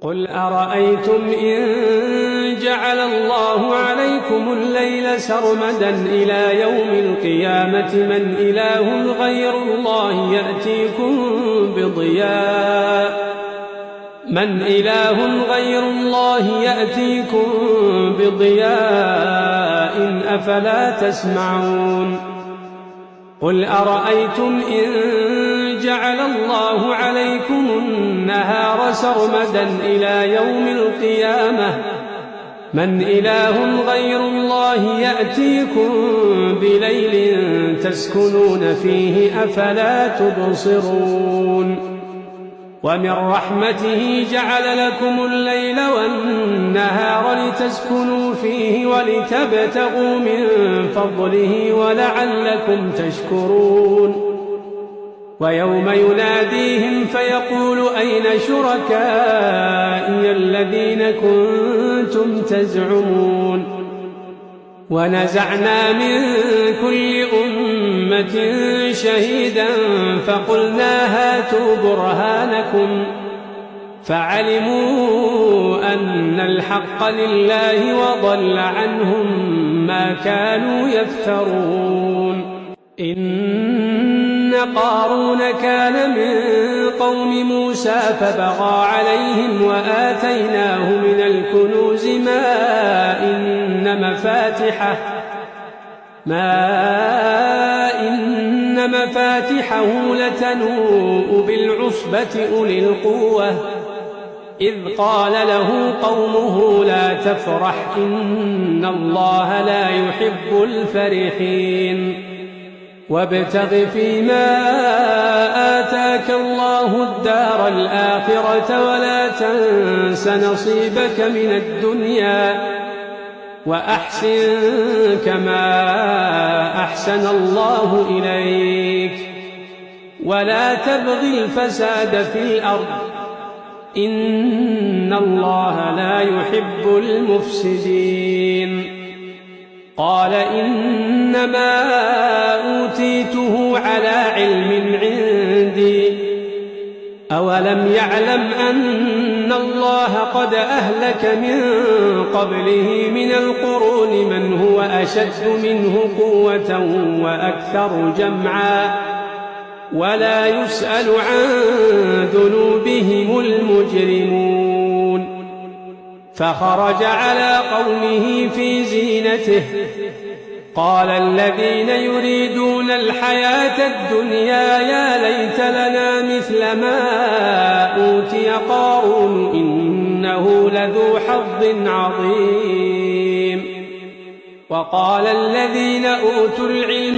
قل أرأيتم إن جعل الله عليكم الليل سرمدا إلى يوم القيامة من إله غير الله يأتيكم بضياء أفلا تسمعون قل أرأيتم إن جعل الله عليكم النهار سرمدا إلى يوم القيامة من إله غير الله يأتيكم بليل تسكنون فيه أفلا تبصرون ومن رحمته جعل لكم الليل والنهار لتسكنوا فيه ولتبتغوا من فضله ولعلكم تشكرون ويوم يناديهم فيقول أين شركائي الذين كنتم تزعمون ونزعنا من كل أمة شهيدا فقلنا هاتوا برهانكم فعلموا أن الحق لله وضل عنهم ما كانوا يفترون إن قارون كان من قوم موسى فبغى عليهم وآتيناه من الكنوز ما إن مفاتحه لتنوء بالعصبة أولي القوة إذ قال له قومه لا تفرح إن الله لا يحب الفرحين وابتغ فيما آتاك الله الدار الآخرة ولا تنس نصيبك من الدنيا وأحسن كما أحسن الله إليك ولا تبغ الفساد في الأرض إن الله لا يحب المفسدين قال إنما أوتيته على علم عندي أولم يعلم أن الله قد أهلك من قبله من القرون من هو أشد منه قوة وأكثر جمعا ولا يسأل عن ذنوبهم المجرمون فخرج على قومه في زينته قال الذين يريدون الحياة الدنيا يا ليت لنا مثل ما أوتي قارون إنه لذو حظ عظيم وقال الذين أوتوا العلم